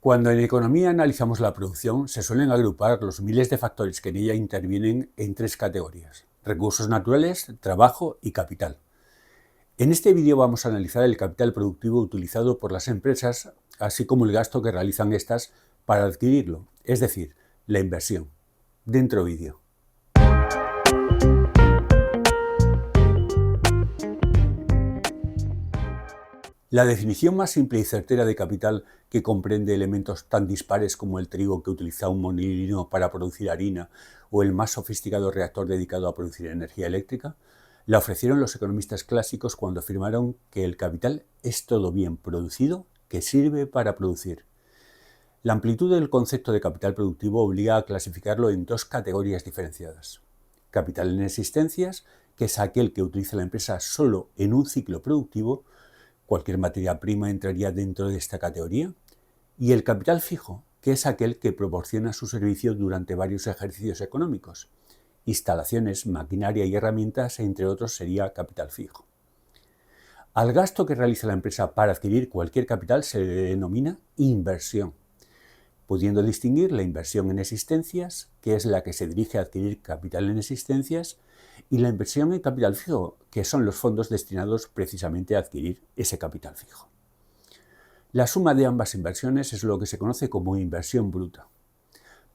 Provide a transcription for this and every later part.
Cuando en economía analizamos la producción, se suelen agrupar los miles de factores que en ella intervienen en tres categorías: recursos naturales, trabajo y capital. En este vídeo vamos a analizar el capital productivo utilizado por las empresas, así como el gasto que realizan estas para adquirirlo, es decir, la inversión. Dentro vídeo. La definición más simple y certera de capital, que comprende elementos tan dispares como el trigo que utiliza un molino para producir harina o el más sofisticado reactor dedicado a producir energía eléctrica, la ofrecieron los economistas clásicos cuando afirmaron que el capital es todo bien producido que sirve para producir. La amplitud del concepto de capital productivo obliga a clasificarlo en dos categorías diferenciadas: capital en existencias, que es aquel que utiliza la empresa solo en un ciclo productivo. Cualquier materia prima entraría dentro de esta categoría. Y el capital fijo, que es aquel que proporciona su servicio durante varios ejercicios económicos. Instalaciones, maquinaria y herramientas, entre otros, sería capital fijo. Al gasto que realiza la empresa para adquirir cualquier capital se le denomina inversión, pudiendo distinguir la inversión en existencias, que es la que se dirige a adquirir capital en existencias, y la inversión en capital fijo, que son los fondos destinados precisamente a adquirir ese capital fijo. La suma de ambas inversiones es lo que se conoce como inversión bruta.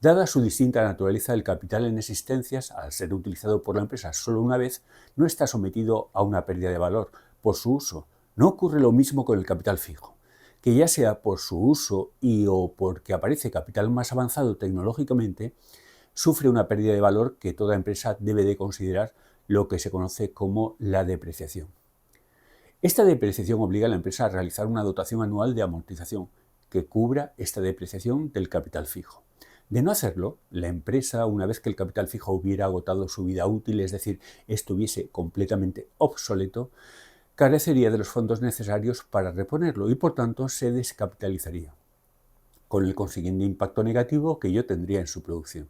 Dada su distinta naturaleza, el capital en existencias, al ser utilizado por la empresa solo una vez, no está sometido a una pérdida de valor por su uso. No ocurre lo mismo con el capital fijo, que ya sea por su uso o porque aparece capital más avanzado tecnológicamente, sufre una pérdida de valor que toda empresa debe de considerar, lo que se conoce como la depreciación. Esta depreciación obliga a la empresa a realizar una dotación anual de amortización que cubra esta depreciación del capital fijo. De no hacerlo, la empresa, una vez que el capital fijo hubiera agotado su vida útil, es decir, estuviese completamente obsoleto, carecería de los fondos necesarios para reponerlo y por tanto se descapitalizaría, con el consiguiente impacto negativo que ello tendría en su producción.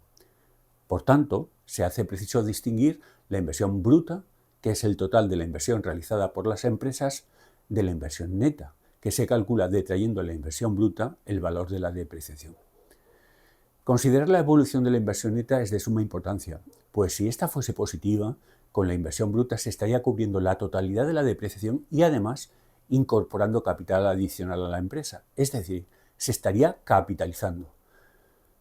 Por tanto, se hace preciso distinguir la inversión bruta, que es el total de la inversión realizada por las empresas, de la inversión neta, que se calcula detrayendo la inversión bruta el valor de la depreciación. Considerar la evolución de la inversión neta es de suma importancia, pues si esta fuese positiva, con la inversión bruta se estaría cubriendo la totalidad de la depreciación y además incorporando capital adicional a la empresa, es decir, se estaría capitalizando.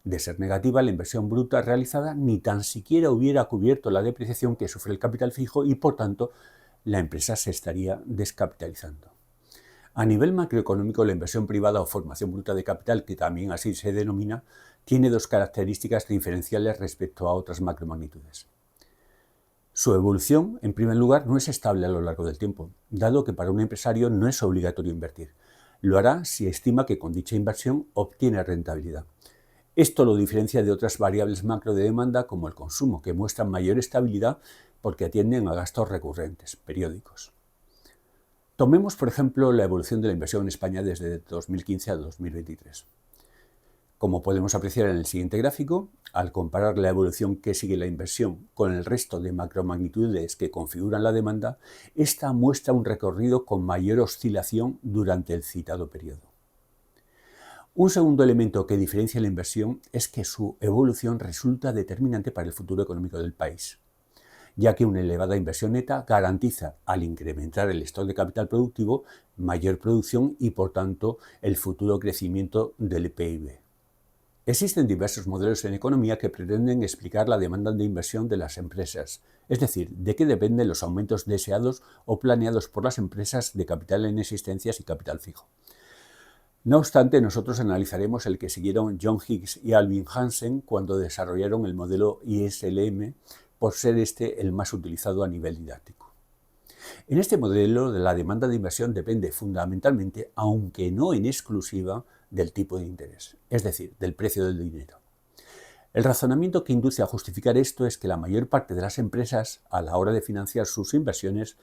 De ser negativa, la inversión bruta realizada ni tan siquiera hubiera cubierto la depreciación que sufre el capital fijo y, por tanto, la empresa se estaría descapitalizando. A nivel macroeconómico, la inversión privada o formación bruta de capital, que también así se denomina, tiene dos características diferenciales respecto a otras macromagnitudes. Su evolución, en primer lugar, no es estable a lo largo del tiempo, dado que para un empresario no es obligatorio invertir. Lo hará si estima que con dicha inversión obtiene rentabilidad. Esto lo diferencia de otras variables macro de demanda como el consumo, que muestran mayor estabilidad porque atienden a gastos recurrentes, periódicos. Tomemos, por ejemplo, la evolución de la inversión en España desde 2015 a 2023. Como podemos apreciar en el siguiente gráfico, al comparar la evolución que sigue la inversión con el resto de macromagnitudes que configuran la demanda, esta muestra un recorrido con mayor oscilación durante el citado periodo. Un segundo elemento que diferencia la inversión es que su evolución resulta determinante para el futuro económico del país, ya que una elevada inversión neta garantiza, al incrementar el stock de capital productivo, mayor producción y, por tanto, el futuro crecimiento del PIB. Existen diversos modelos en economía que pretenden explicar la demanda de inversión de las empresas, es decir, de qué dependen los aumentos deseados o planeados por las empresas de capital en existencias y capital fijo. No obstante, nosotros analizaremos el que siguieron John Hicks y Alvin Hansen cuando desarrollaron el modelo ISLM, por ser este el más utilizado a nivel didáctico. En este modelo, la demanda de inversión depende fundamentalmente, aunque no en exclusiva, del tipo de interés, es decir, del precio del dinero. El razonamiento que induce a justificar esto es que la mayor parte de las empresas, a la hora de financiar sus inversiones,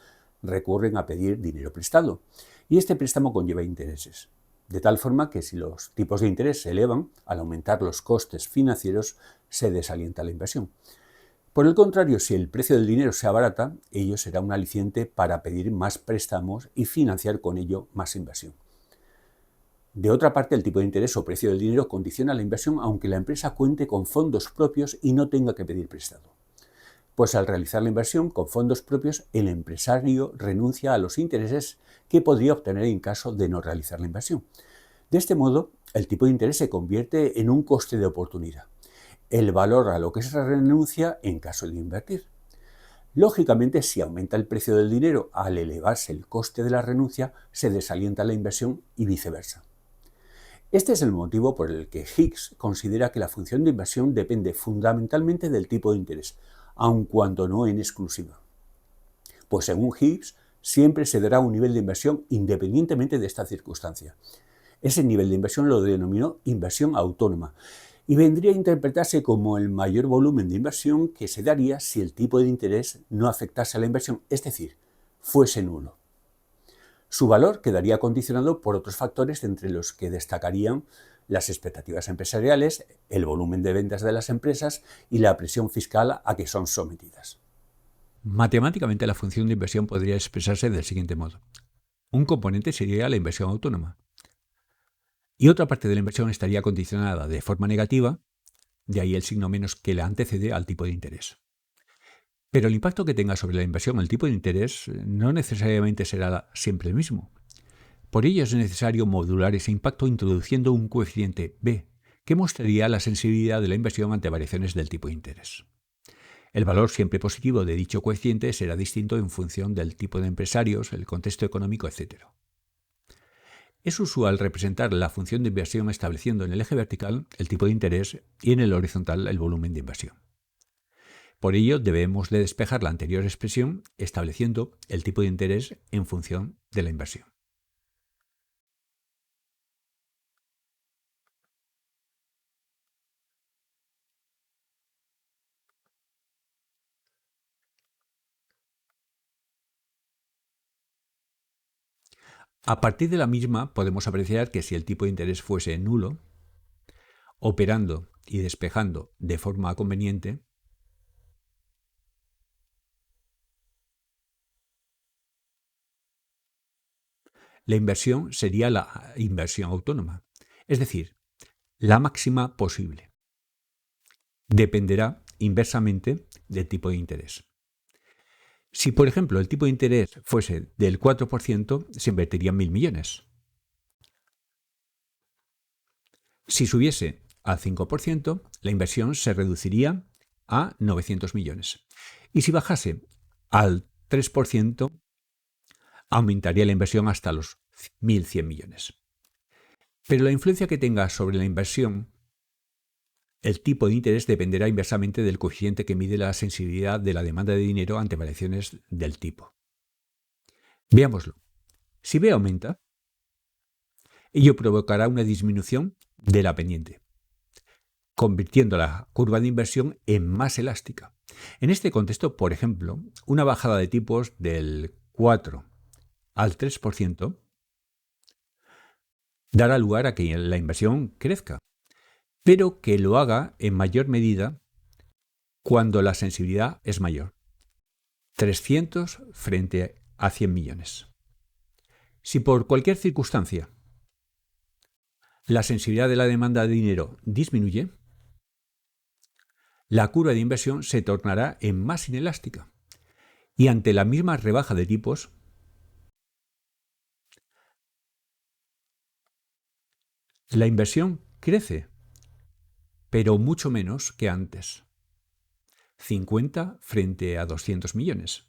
recurren a pedir dinero prestado, y este préstamo conlleva intereses. De tal forma que si los tipos de interés se elevan, al aumentar los costes financieros, se desalienta la inversión. Por el contrario, si el precio del dinero se abarata, ello será un aliciente para pedir más préstamos y financiar con ello más inversión. De otra parte, el tipo de interés o precio del dinero condiciona la inversión aunque la empresa cuente con fondos propios y no tenga que pedir prestado. Pues al realizar la inversión con fondos propios, el empresario renuncia a los intereses que podría obtener en caso de no realizar la inversión. De este modo, el tipo de interés se convierte en un coste de oportunidad, el valor a lo que se renuncia en caso de invertir. Lógicamente, si aumenta el precio del dinero al elevarse el coste de la renuncia, se desalienta la inversión y viceversa. Este es el motivo por el que Hicks considera que la función de inversión depende fundamentalmente del tipo de interés, aun cuando no en exclusiva. Pues según Hicks, siempre se dará un nivel de inversión independientemente de esta circunstancia. Ese nivel de inversión lo denominó inversión autónoma y vendría a interpretarse como el mayor volumen de inversión que se daría si el tipo de interés no afectase a la inversión, es decir, fuese nulo. Su valor quedaría condicionado por otros factores entre los que destacarían las expectativas empresariales, el volumen de ventas de las empresas y la presión fiscal a que son sometidas. Matemáticamente, la función de inversión podría expresarse del siguiente modo. Un componente sería la inversión autónoma y otra parte de la inversión estaría condicionada de forma negativa, de ahí el signo menos que le antecede al tipo de interés. Pero el impacto que tenga sobre la inversión el tipo de interés no necesariamente será siempre el mismo. Por ello es necesario modular ese impacto introduciendo un coeficiente B, que mostraría la sensibilidad de la inversión ante variaciones del tipo de interés. El valor siempre positivo de dicho coeficiente será distinto en función del tipo de empresarios, el contexto económico, etc. Es usual representar la función de inversión estableciendo en el eje vertical el tipo de interés y en el horizontal el volumen de inversión. Por ello debemos de despejar la anterior expresión estableciendo el tipo de interés en función de la inversión. A partir de la misma podemos apreciar que si el tipo de interés fuese nulo, operando y despejando de forma conveniente, la inversión sería la inversión autónoma, es decir, la máxima posible. Dependerá inversamente del tipo de interés. Si, por ejemplo, el tipo de interés fuese del 4%, se invertirían 1.000 millones. Si subiese al 5%, la inversión se reduciría a 900 millones. Y si bajase al 3%, aumentaría la inversión hasta los 1.100 millones. Pero la influencia que tenga sobre la inversión, el tipo de interés dependerá inversamente del coeficiente que mide la sensibilidad de la demanda de dinero ante variaciones del tipo. Veámoslo. Si B aumenta, ello provocará una disminución de la pendiente, convirtiendo la curva de inversión en más elástica. En este contexto, por ejemplo, una bajada de tipos del 4 al 3% dará lugar a que la inversión crezca, pero que lo haga en mayor medida cuando la sensibilidad es mayor, 300 frente a 100 millones. Si por cualquier circunstancia la sensibilidad de la demanda de dinero disminuye, la curva de inversión se tornará en más inelástica y ante la misma rebaja de tipos, la inversión crece, pero mucho menos que antes, 50 frente a 200 millones.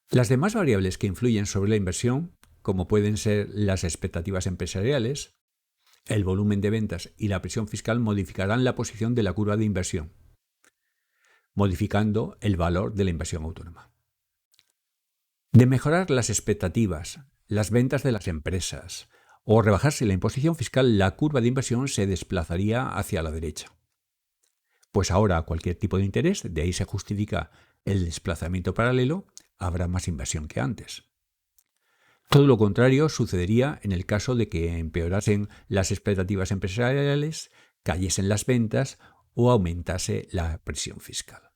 Las demás variables que influyen sobre la inversión, como pueden ser las expectativas empresariales, el volumen de ventas y la presión fiscal, modificarán la posición de la curva de inversión, modificando el valor de la inversión autónoma. De mejorar las expectativas, las ventas de las empresas o rebajarse la imposición fiscal, la curva de inversión se desplazaría hacia la derecha. Pues ahora a cualquier tipo de interés, de ahí se justifica el desplazamiento paralelo, habrá más inversión que antes. Todo lo contrario sucedería en el caso de que empeorasen las expectativas empresariales, cayesen las ventas o aumentase la presión fiscal.